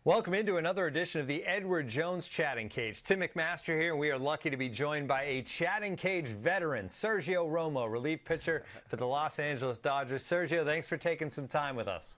Welcome into another edition of the Edward Jones Chatting Cage. Tim McMaster here, and we are lucky to be joined by a Chatting Cage veteran, Sergio Romo, relief pitcher for the Los Angeles Dodgers. Sergio, thanks for taking some time with us.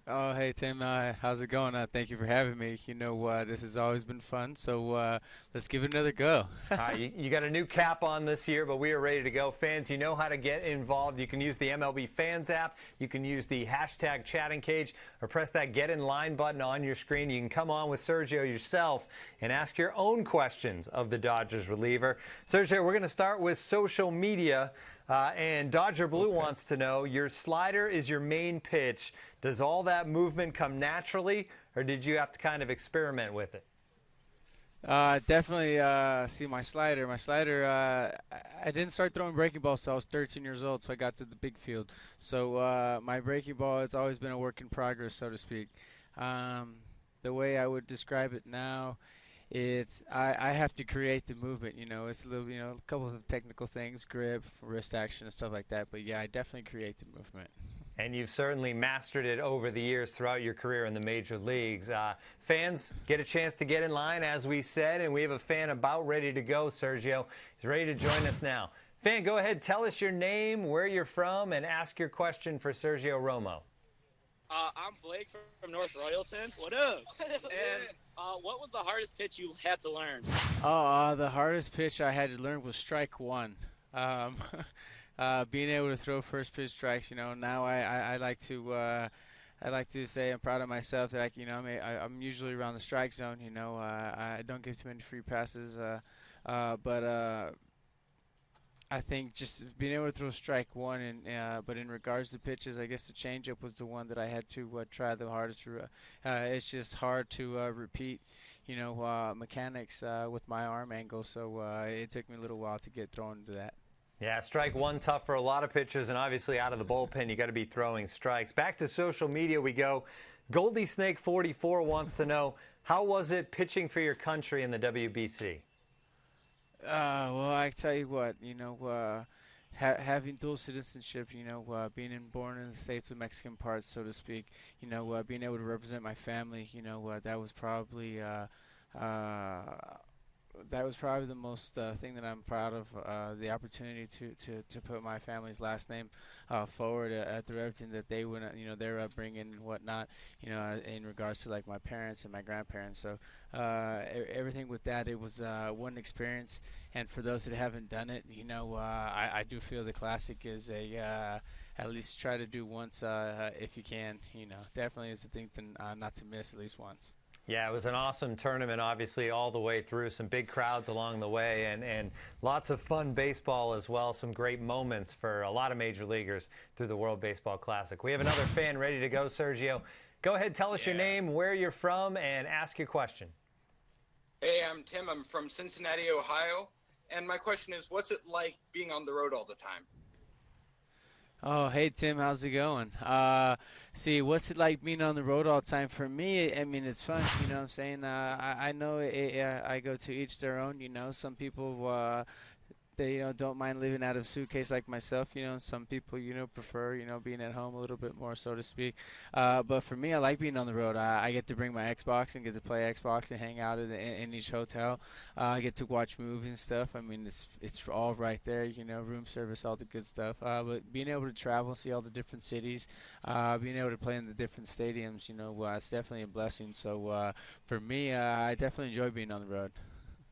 Oh, hey, Tim. How's it going? Thank you for having me. This has always been fun, so let's give it another go. You got a new cap on this year, but we are ready to go. Fans, you know how to get involved. You can use the MLB Fans app. You can use the hashtag Chatting Cage, or press that Get in Line button on your screen. You can come on with Sergio yourself and ask your own questions of the Dodgers reliever. Sergio, we're going to start with social media. And Dodger Blue wants to know, your slider is your main pitch. Does all that movement come naturally, or did you have to kind of experiment with it? Definitely see my slider. I didn't start throwing breaking balls until I was 13 years old, so I got to the big field. So my breaking ball, it's always been a work in progress, so to speak. The way I would describe it now, I have to create the movement. It's a little, a couple of technical things, grip, wrist action, and stuff like that. But yeah, I definitely create the movement. And you've certainly mastered it over the years throughout your career in the major leagues. Fans get a chance to get in line, as we said, and we have a fan about ready to go, Sergio. He's ready to join us now. Fan, go ahead, tell us your name, where you're from, and ask your question for Sergio Romo. I'm Blake from North Royalton. What up? And what was the hardest pitch you had to learn? The hardest pitch I had to learn was strike one. Being able to throw first pitch strikes. Now I like to say I'm proud of myself that I'm usually around the strike zone. I don't give too many free passes. But I think just being able to throw strike one, but in regards to pitches, I guess the changeup was the one that I had to try the hardest. It's just hard to repeat, mechanics with my arm angle. So it took me a little while to get thrown into that. Yeah, strike one tough for a lot of pitchers, and obviously out of the bullpen, you got to be throwing strikes. Back to social media we go. Goldie Snake 44 wants to know, how was it pitching for your country in the WBC? Well, I tell you what, having dual citizenship, being born in the States with Mexican parts, so to speak, being able to represent my family, that was probably the most thing that I'm proud of, the opportunity to put my family's last name forward through everything that they went, their upbringing and whatnot, in regards to like my parents and my grandparents. So everything with that, it was one experience. And for those that haven't done it, I do feel the classic is at least try to do once if you can. Definitely is a thing to not to miss at least once. Yeah, it was an awesome tournament, obviously, all the way through. Some big crowds along the way, and lots of fun baseball as well. Some great moments for a lot of major leaguers through the World Baseball Classic. We have another fan ready to go, Sergio. Go ahead, tell us your name, where you're from, and ask your question. Hey, I'm Tim. I'm from Cincinnati, Ohio. And my question is, what's it like being on the road all the time? Oh, hey, Tim, how's it going? What's it like being on the road all the time? For me, I mean, it's fun, you know what I'm saying? I know I go to each their own, Some people, they, don't mind living out of a suitcase like myself, Some people, prefer, being at home a little bit more, so to speak. But for me, I like being on the road. I get to bring my Xbox and get to play Xbox and hang out in each hotel. I get to watch movies and stuff. I mean, it's all right there, room service, all the good stuff. But being able to travel, see all the different cities, being able to play in the different stadiums, it's definitely a blessing. So for me, I definitely enjoy being on the road.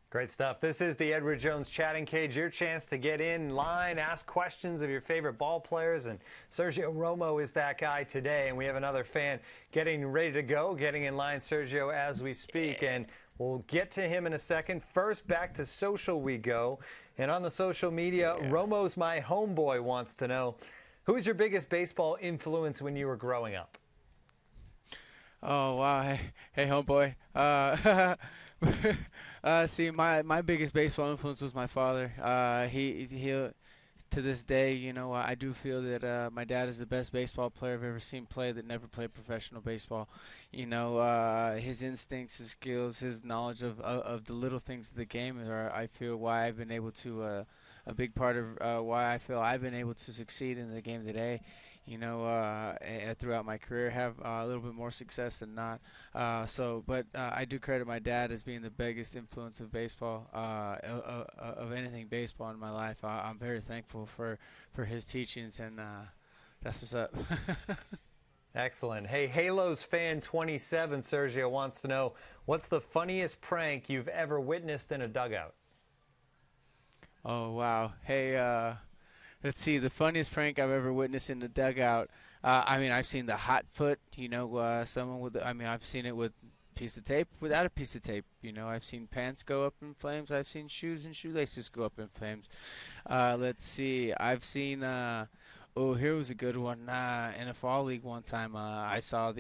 Great stuff. This is the Edward Jones Chatting Cage, your chance to get in line, ask questions of your favorite ball players, and Sergio Romo is that guy today. And we have another fan getting ready to go, getting in line, Sergio, as we speak, and we'll get to him in a second. First, back to social we go, and on the social media, Romo's my homeboy wants to know, who was your biggest baseball influence when you were growing up? Oh, wow. Hey homeboy. My biggest baseball influence was my father. He to this day, I do feel that my dad is the best baseball player I've ever seen play that never played professional baseball. His instincts, his skills, his knowledge of the little things of the game are, I feel, why I've been able to a big part of why I feel I've been able to succeed in the game today. throughout my career, have a little bit more success than not. But I do credit my dad as being the biggest influence of baseball, of anything baseball in my life. I'm very thankful for his teachings, and that's what's up. Excellent. Hey, Halos fan 27, Sergio, wants to know, what's the funniest prank you've ever witnessed in a dugout? Oh, wow. Hey, let's see, the funniest prank I've ever witnessed in the dugout. I've seen the hot foot, someone with, I've seen it with piece of tape, without a piece of tape. I've seen pants go up in flames. I've seen shoes and shoelaces go up in flames. Let's see, I've seen, here was a good one. In a fall league one time, I saw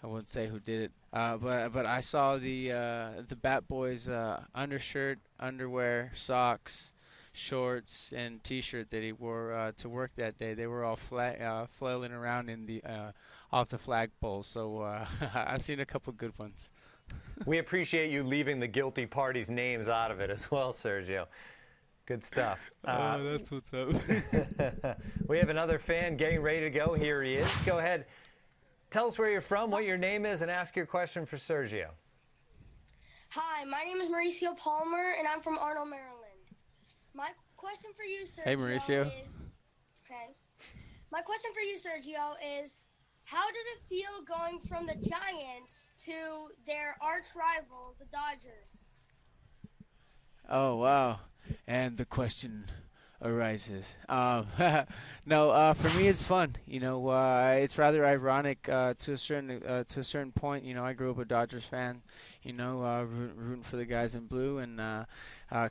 I wouldn't say who did it, but I saw the Bat Boys undershirt, underwear, socks, shorts, and T-shirt that he wore to work that day. They were all flailing around in the off the flagpole. So I've seen a couple good ones. We appreciate you leaving the guilty parties' names out of it as well, Sergio. Good stuff. That's what's up. We have another fan getting ready to go. Here he is. Go ahead. Tell us where you're from, what your name is, and ask your question for Sergio. Hi, my name is Mauricio Palmer, and I'm from Arnold, Maryland. My question for you, Sergio, Hey, Mauricio. My question for you, Sergio, is how does it feel going from the Giants to their arch rival, the Dodgers? Oh, wow. And the question arises. For me, it's fun. It's rather ironic to a certain point. I grew up a Dodgers fan. Rooting for the guys in blue and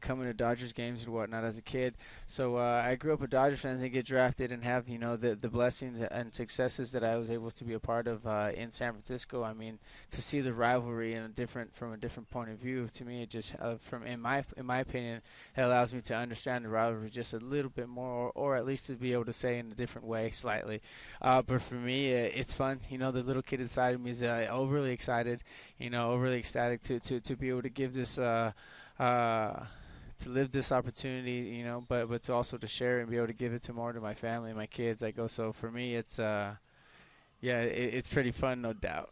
coming to Dodgers games and whatnot as a kid. So I grew up a Dodgers fan and get drafted and have the blessings and successes that I was able to be a part of in San Francisco. To see the rivalry from a different point of view, to me, it just in my opinion, it allows me to understand the rivalry just a little bit more, or at least to be able to say in a different way slightly. But for me, it's fun. The little kid inside of me is overly excited. Overly ecstatic to be able to give this. To live this opportunity, but to also to share it and be able to give it to my family and my kids. So for me, it's it's pretty fun, no doubt.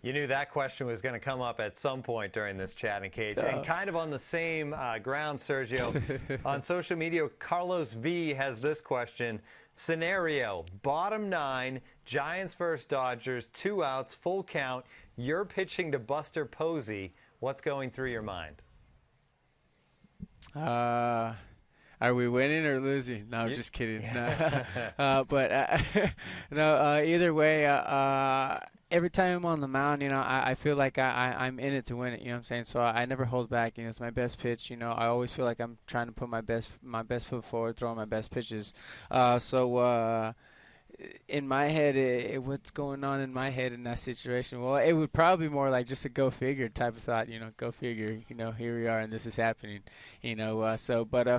You knew that question was going to come up at some point during this chatting cage. And kind of on the same ground, Sergio, on social media, Carlos V has this question. Scenario, bottom 9, Giants versus Dodgers, 2 outs, full count. You're pitching to Buster Posey. What's going through your mind? Are we winning or losing? No, I'm just kidding. Either way, every time I'm on the mound, I feel like I'm in it to win it. You know what I'm saying? So I never hold back. It's my best pitch. I always feel like I'm trying to put my best foot forward, throwing my best pitches. In my head, what's going on in my head in that situation? Well, it would probably be more like just a go figure type of thought. Go figure. Here we are, and this is happening. But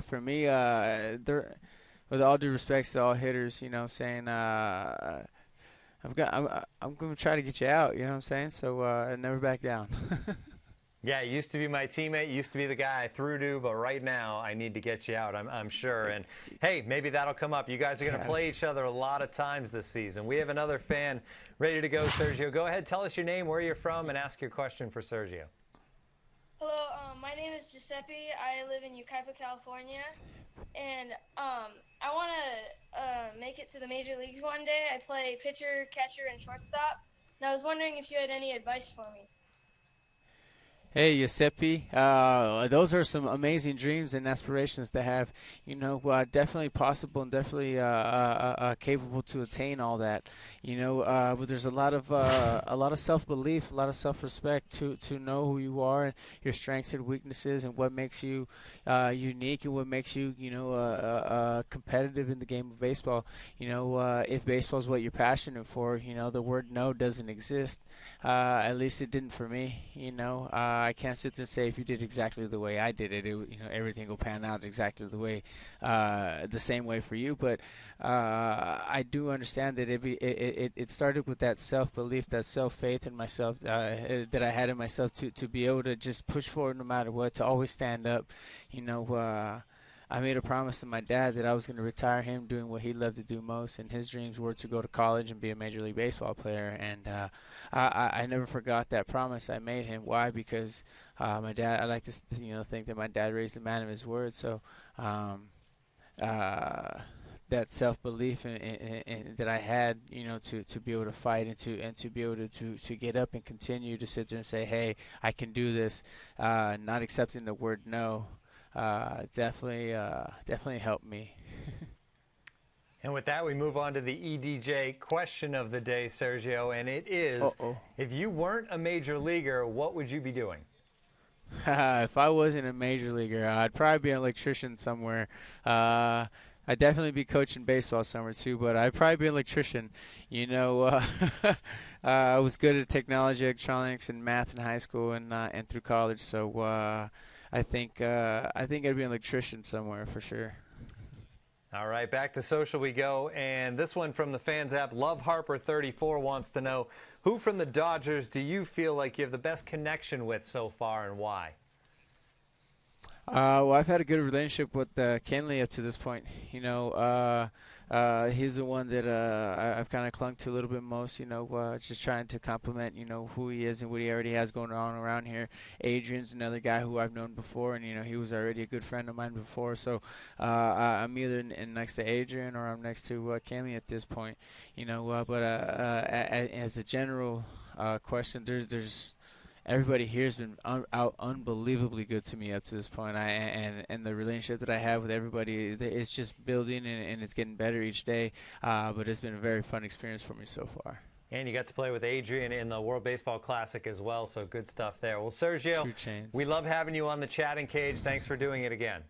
for me, with all due respect to all hitters, I'm saying I'm going to try to get you out. You know what I'm saying? So never back down. Yeah, you used to be my teammate, used to be the guy I threw to, but right now I need to get you out, I'm sure. And, hey, maybe that'll come up. You guys are going to play each other a lot of times this season. We have another fan ready to go, Sergio. Go ahead, tell us your name, where you're from, and ask your question for Sergio. Hello, my name is Giuseppe. I live in Yucaipa, California. And I want to make it to the major leagues one day. I play pitcher, catcher, and shortstop. And I was wondering if you had any advice for me. Hey, Giuseppe, those are some amazing dreams and aspirations to have. Definitely possible and definitely capable to attain all that. But there's a lot of self-belief, a lot of self-respect to know who you are and your strengths and weaknesses and what makes you unique and what makes you competitive in the game of baseball. If baseball is what you're passionate for, the word no doesn't exist. At least it didn't for me. I can't sit there and say if you did exactly the way I did it, everything will pan out exactly the same way for you. But I do understand that it started with that self-belief, that self-faith in myself that I had in myself to be able to just push forward no matter what, to always stand up. I made a promise to my dad that I was going to retire him doing what he loved to do most, and his dreams were to go to college and be a Major League Baseball player. And I never forgot that promise I made him. Why? Because my dad, I like to think that my dad raised a man of his word. So that self-belief in that I had, to be able to fight and to be able to get up and continue to sit there and say, hey, I can do this, not accepting the word no, definitely helped me. And with that, we move on to the EDJ question of the day, Sergio, and it is, if you weren't a major leaguer, what would you be doing? If I wasn't a major leaguer, I'd probably be an electrician somewhere. I'd definitely be coaching baseball somewhere too, but I'd probably be an electrician. I was good at technology, electronics, and math in high school and through college. So I think I'd be an electrician somewhere for sure. All right, back to social we go, and this one from the fans app, Love Harper 34 wants to know, who from the Dodgers do you feel like you have the best connection with so far, and why? Well, I've had a good relationship with Kenley up to this point. He's the one that I've kind of clung to a little bit most, just trying to compliment, who he is and what he already has going on around here. Adrian's another guy who I've known before, and, he was already a good friend of mine before. So I'm either next to Adrian or I'm next to Kenley at this point, but as a general question, there's everybody here has been out unbelievably good to me up to this point. And the relationship that I have with everybody, it's just building and it's getting better each day. But it's been a very fun experience for me so far. And you got to play with Adrian in the World Baseball Classic as well, so good stuff there. Well, Sergio, we love having you on the chatting cage. Thanks for doing it again.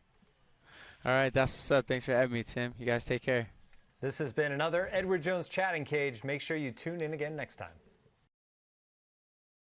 All right, that's what's up. Thanks for having me, Tim. You guys take care. This has been another Edward Jones Chatting Cage. Make sure you tune in again next time.